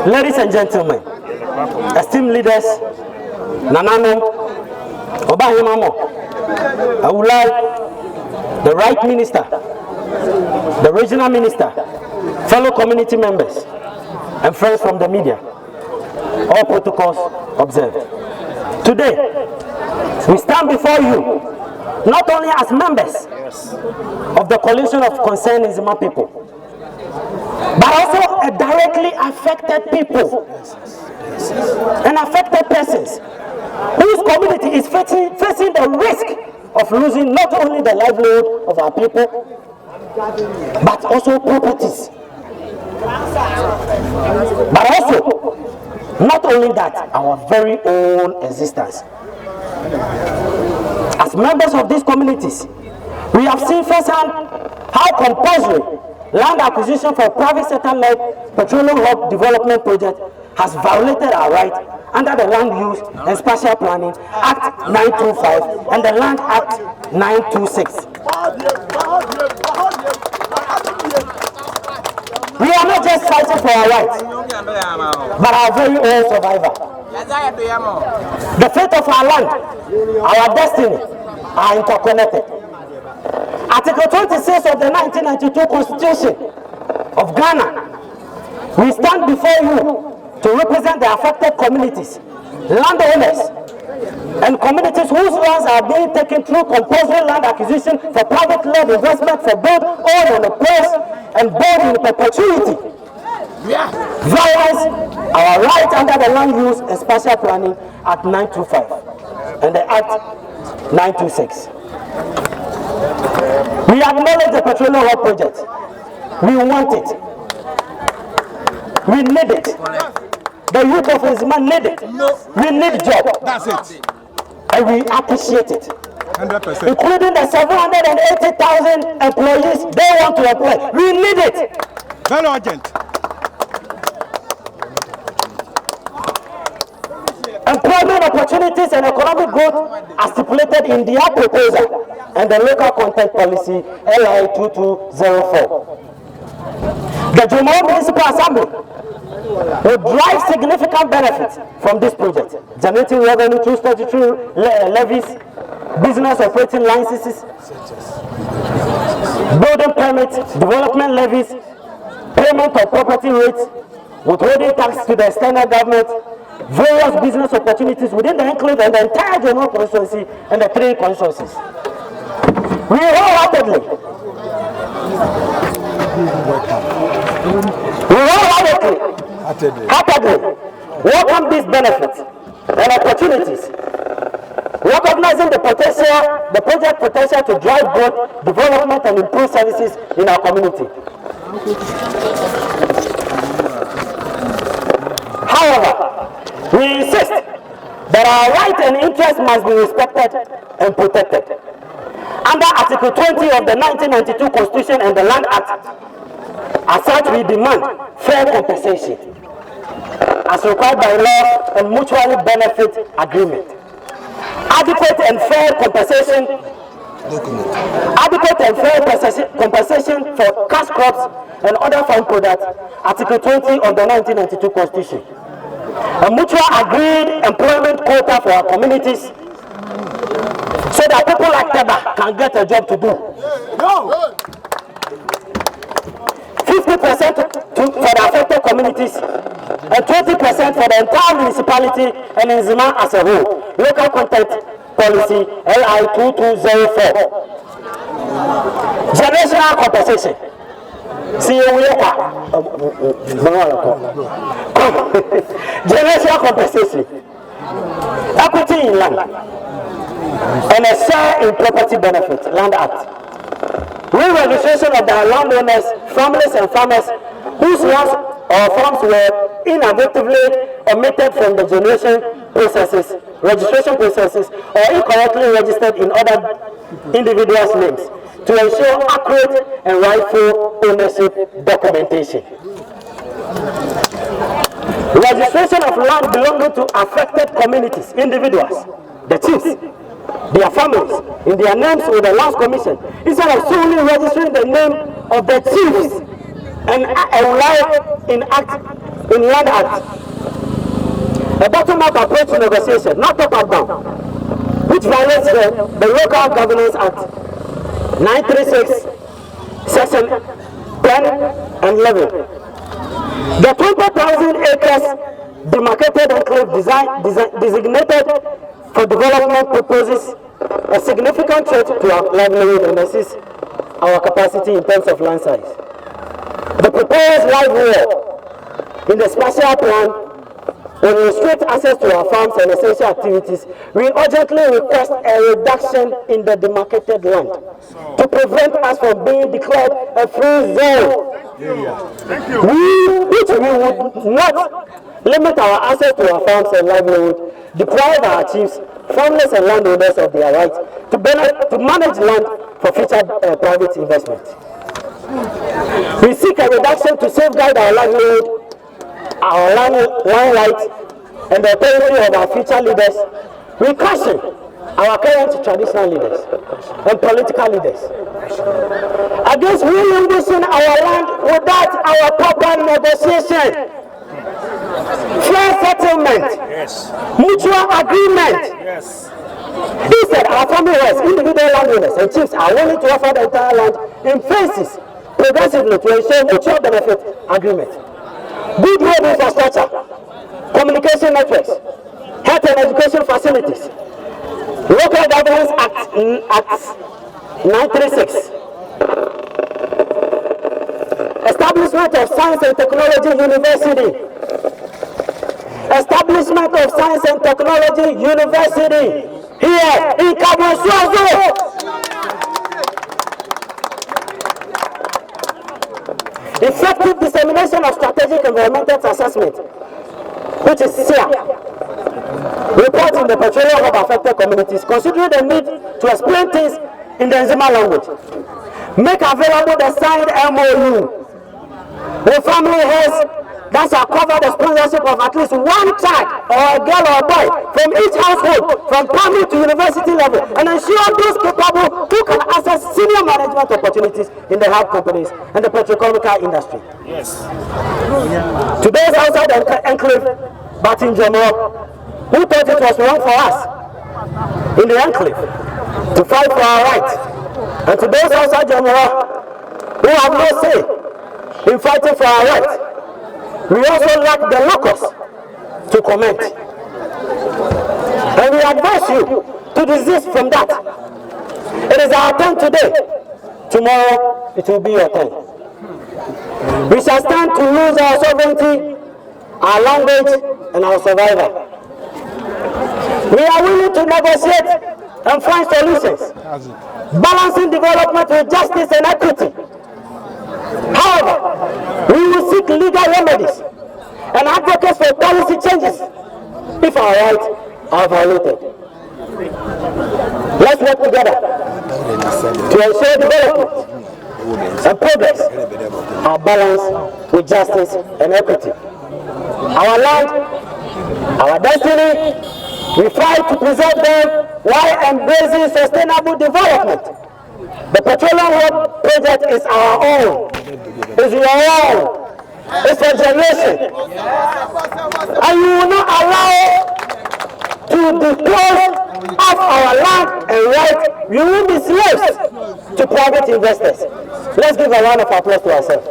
Ladies and gentlemen, esteemed leaders, Nanano, Obahimamo, I would like the right minister, the regional minister, fellow community members, and friends from the media, all protocols observed. Today, we stand before you not only as members of the coalition of concerned Nzima people, but also a directly affected people and affected persons whose community is facing the risk of losing not only the livelihood of our people, but also properties. But also, not only that, our very own existence. As members of these communities, we have seen firsthand how compulsory land acquisition for private sector-led Petroleum Hub Development Project has violated our rights under the Land Use and Spatial Planning Act 925 and the Land Act 926. We are not just fighting for our rights, but our very own survival. The fate of our land, our destiny, are interconnected. Article 26 of the 1992 Constitution of Ghana, we stand before you to represent the affected communities, landowners, and communities whose lands are being taken through compulsory land acquisition for private-led investment for both own and oppressed and both in perpetuity. Violence our right under the Land Use and Spatial Planning Act 925 and the Act 926. We acknowledge the Petroleum Hub project. We want it. We need it. The youth of Nzima need it. We need job. That's it. And we appreciate it. 100%. Including the 780,000 employees they want to employ. We need it. Very urgent. Employment opportunities and economic growth are stipulated in their proposal and the local content policy LI 2204. The Jumo Municipal Assembly will drive significant benefits from this project, generating revenue through statutory levies, business operating licenses, building permits, development levies, payment of property rates, withholding tax to the external government, various business opportunities within the enclave and the entire general constituency and the 3 constituencies. We wholeheartedly welcome these benefits and opportunities, recognizing the project potential to drive growth, development, and improve services in our community. However, we insist that our rights and interests must be respected and protected. Under Article 20 of the 1992 Constitution and the Land Act, as such, we demand fair compensation as required by law and mutually benefit agreement. Adequate and fair compensation for cash crops and other farm products, Article 20 of the 1992 Constitution. A mutual agreed employment quota for our communities so that people like Teba can get a job to do. 50% for the affected communities and 20% for the entire municipality and Nzima as a whole. Local content policy LI 2204. Generational compensation. Generational compensation, equity in land, and a share in property benefit, Land Act. Re-registration of the landowners, families, and farmers whose lands or farms were inadvertently omitted from the registration processes, or incorrectly registered in other individuals' names, to ensure accurate and rightful ownership documentation. Registration of land belonging to affected communities, individuals, the chiefs, their families in their names with the Lands Commission instead of solely registering the name of the chiefs and rely in Land Act. A bottom-up approach to negotiation, not top-down, which violates the Local Governance Act 936, Section 10 and 11. The 20,000 acres demarcated enclave designated for development purposes a significant threat to our livelihood and assists our capacity in terms of land size. The proposed live wall in the spatial plan will restrict access to our farms and essential activities. We urgently request a reduction in the demarcated land to prevent us from being declared a free zone. Which we would not limit our access to our farms and livelihood, deprive our chiefs, families and landowners of their rights to manage land for future private investment. We seek a reduction to safeguard our livelihood, our land rights, and the authority of our future leaders. We caution our current traditional leaders and political leaders against relinquishing our land without our proper negotiation, fair settlement, mutual agreement. Instead, our family heads, individual landowners and chiefs are willing to offer the entire land in phases progressively to ensure mutual benefit agreement. Good road infrastructure, communication networks, health and education facilities, Local Governance Act 936, establishment of Science and Technology University, establishment of Science and Technology University here in KABENLAH SUAZO. Effective dissemination of strategic environmental assessment, which is SEA, report in the Petroleum Hub affected communities, considering the need to explain things in the Nzima language. Make available the signed MOU with family heads that shall cover the sponsorship of at least one child or a girl or a boy from each household from primary to university level, and ensure those capable who can access senior management opportunities in the hub companies and the petrochemical industry. Yes. To those outside the enclave, but in Jamaica, who thought it was wrong for us in the enclave to fight for our rights, and to those outside Jamaica who have no say in fighting for our rights, we also lack the locus to comment. And we advise you to desist from that. It is our turn today. Tomorrow it will be your turn. We shall stand to lose our sovereignty, our language, and our survival. We are willing to negotiate and find solutions, balancing development with justice and equity. However, we will seek legal remedies and advocate for policy changes if our rights are violated. Let's work together to ensure development and progress are balanced with justice and equity. Our land, our destiny, we fight to preserve them while embracing sustainable development. The Petroleum Hub project is our own. It's your own. It's a generation. And you will not allow to dispose of our land and right. We will be slaves to private investors. Let's give a round of applause to ourselves.